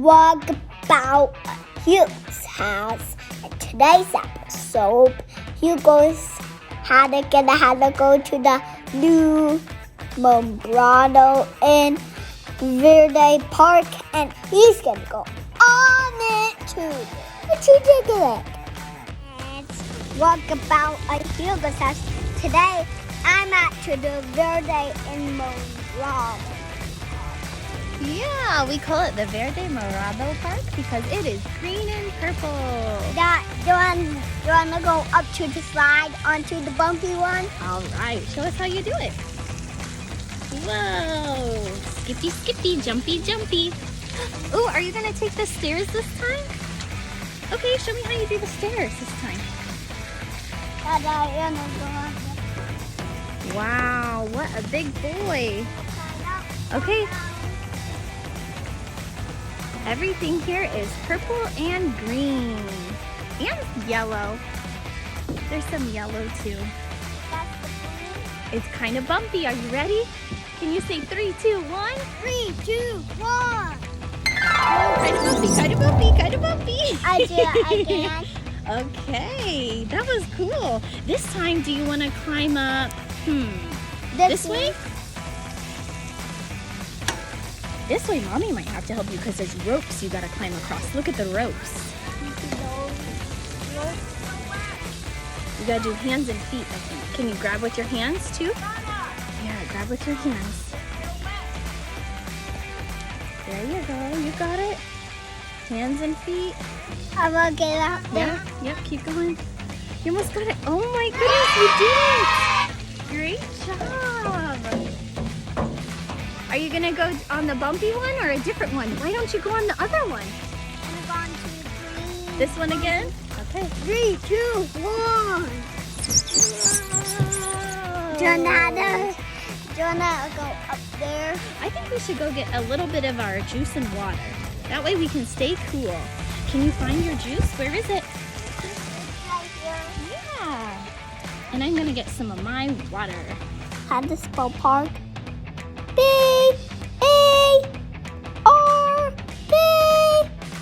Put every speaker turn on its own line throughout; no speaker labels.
walk about Hugo's house. In today's episode, Hugo's had to go to the new Mombrado in Verde Park, and he's gonna go on it too. What you think of it? Let's walk about Hugo's house. Today, I'm at to the Verde in Mombrado.
Yeah, we call it the Verde Morado Park because it is green and purple.
Do you want to go up to the slide onto the bumpy one?
All right, show us how you do it. Whoa, skippy, skippy, jumpy, jumpy. Oh, are you going to take the stairs this time? Okay, show me how you do the stairs this time. Wow, what a big boy. Okay. Everything here is purple and green and yellow. There's some yellow too. It's kind of bumpy. Are you ready? Can you say 3, 2, 1?
3, 2, 1.
Kind of bumpy, kind of bumpy, kind of bumpy.
I do it again.
Okay, that was cool. This time, do you want to climb up? This way? This way, Mommy might have to help you because there's ropes you gotta climb across. Look at the ropes. You gotta do hands and feet, I think. Can you grab with your hands too? Yeah, grab with your hands. There you go, you got it. Hands and feet.
I'm gonna get out there.
Yep, keep going. You almost got it. Oh my goodness, you did it! Great job. Are you gonna go on the bumpy one or a different one? Why don't you go on the other one?
I'm going to 3.
This one again? Okay.
3, 2, 1. Do you wanna go up there?
I think we should go get a little bit of our juice and water. That way we can stay cool. Can you find your juice? Where is it?
Right here.
Yeah. And I'm gonna get some of my water.
How to spell park? P-A-R-K.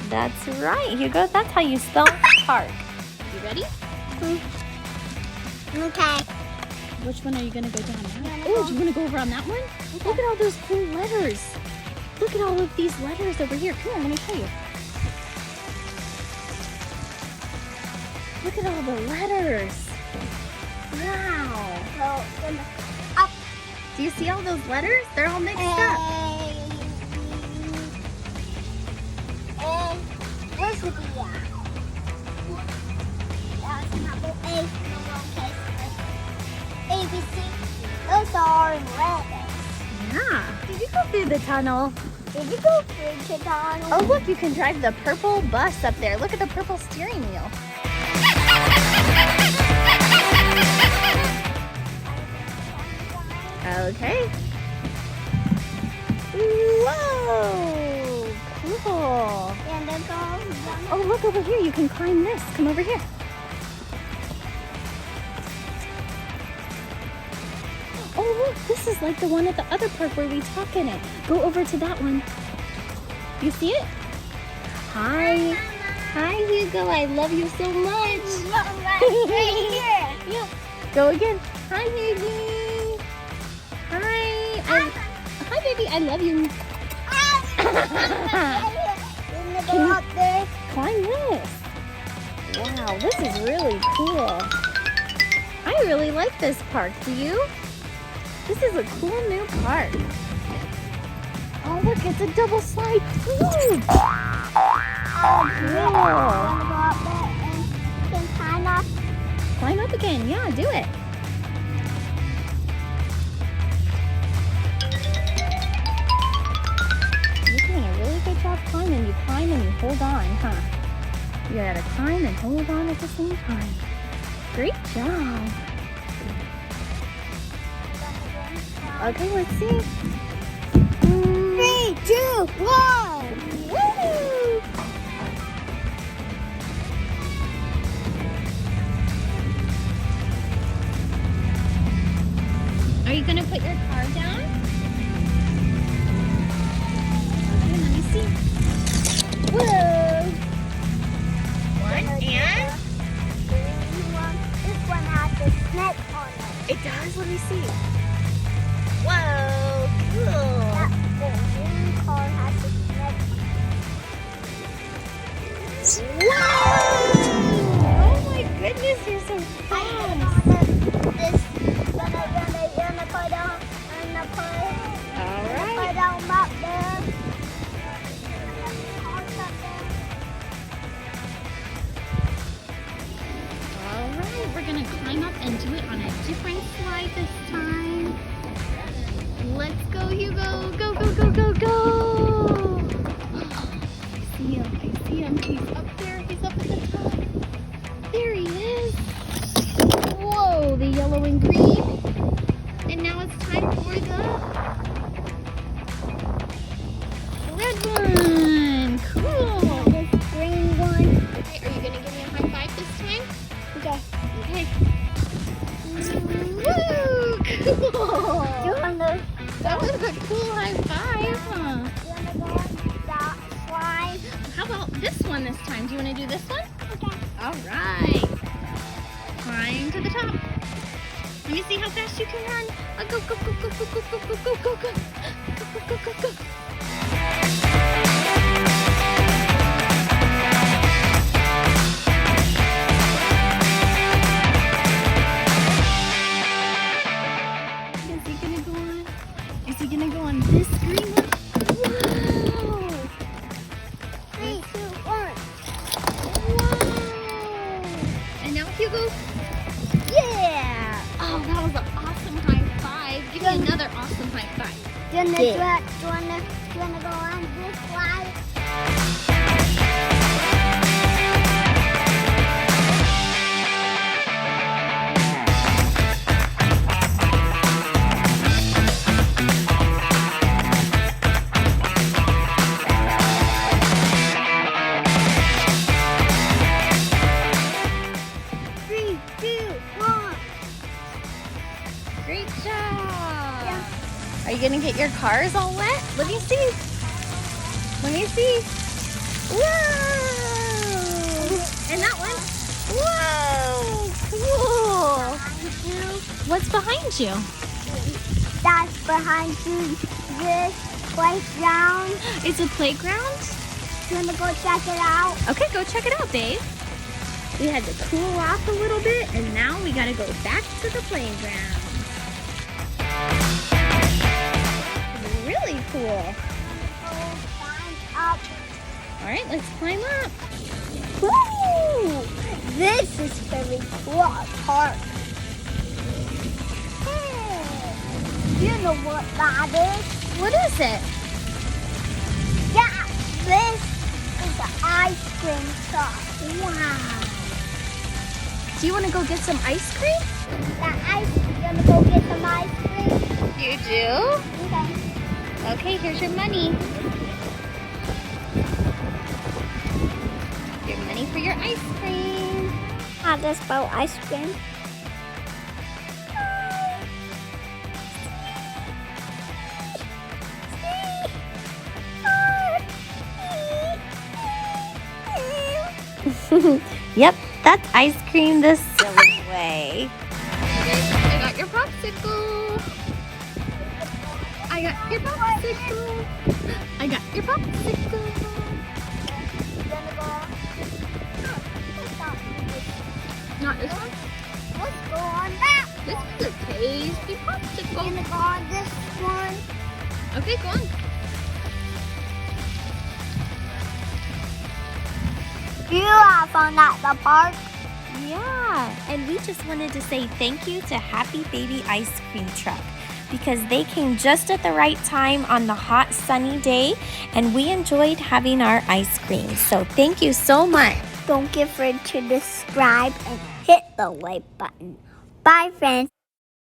That's right, Hugo. That's how you spell park. You ready?
Okay.
Which one are you gonna go down now? Oh, do you wanna go over on that one? Okay. Look at all those cool letters. Look at all of these letters over here. Come here, let me show you. Look at all the letters. Wow.
So, up.
Do you see all those letters? They're all mixed up.
Where's the B at? That's not the A, no lowercase. A, B, C. Those are letters.
Yeah. Did you go through the tunnel?
Did you go through the tunnel?
Oh, look, you can drive the purple bus up there. Look at the purple steering wheel. Okay. Whoa! Cool.
And then go.
Oh, look over here. You can climb this. Come over here. Oh, look. This is like the one at the other park where we talk in it. Go over to that one. You see it? Hi. Hi, Hugo. I love you so much.
Right here.
Yeah. Go again. Hi, baby. Hi. Hi, baby. I love you.
Can you go up there?
Climb this. Wow, this is really cool. I really like this park. Do you? This is a cool new park. Oh, look, it's a double slide. Ooh.
Oh, cool. Want to go up there and can climb up?
Climb up again. Yeah, do it. You're doing a really good job climbing. You climb and you hold on, huh? You gotta climb and hold on at the same time. Great job. Okay, let's see.
3, 2, 1.
Woo! Are you gonna put your car down? Okay, let me see.
neck on it.
It does? Let me see. Whoa, cool.
That balloon car has a neck.
Whoa! Oh my goodness, you're so fast.
Gonna put on,
All right.
put on up there.
All right, we're gonna climb up and do it on a different slide this time. Let's go, Hugo. Go, go, go, go, go. I see him. I see him. He's up there. He's up at the top. There he is. Whoa, the yellow and green. And now it's time for the red one. Cool.
This green one.
Okay, are you gonna give me a high five this time?
Okay.
Okay. Woo! Cool.
You wanna
That was a cool high five, huh?
go on that slide?
How about this one this time? Do you want to do this one?
Okay.
All right. Climb to the top. Let me see how fast you can run. Go, go, go, go, go, go, go, go, go, go, go. Go, go, go, go. Is he gonna go on this green one? Whoa!
3, 2, 1.
Whoa! And now Hugo. Yeah! Oh, that was an awesome high five. Give me another awesome high five.
Do you wanna go on this slide?
Great job! Are you gonna get your cars all wet? Let me see. Let me see. Whoa! And that one. Whoa! Cool! What's behind you?
That's behind you. This playground.
It's a playground?
You wanna go check it out?
Okay, go check it out, babe. We had to cool off a little bit, and now we gotta go back to the playground. Really cool.
Climb up.
All right, let's climb up.
Woo! This is very cool park. Hey, you know what that is?
What is it?
Yeah, this is an ice cream shop.
Wow. Do you want to go get some ice cream?
You wanna go get some ice cream?
You do?
Okay.
Okay, here's your money. Your money for your ice cream.
How to spell ice cream?
Yep, that's ice cream the silly way. I got your popsicle. I got your popsicle. I got your popsicle. Not this one.
Let's go on that.
This is a tasty popsicle.
Gonna go on this one.
Okay, go on.
You have fun at the park.
Yeah, and we just wanted to say thank you to Happy Baby Ice Cream Truck because they came just at the right time on the hot sunny day and we enjoyed having our ice cream. So thank you so much.
Don't forget to subscribe and hit the like button. Bye, friends.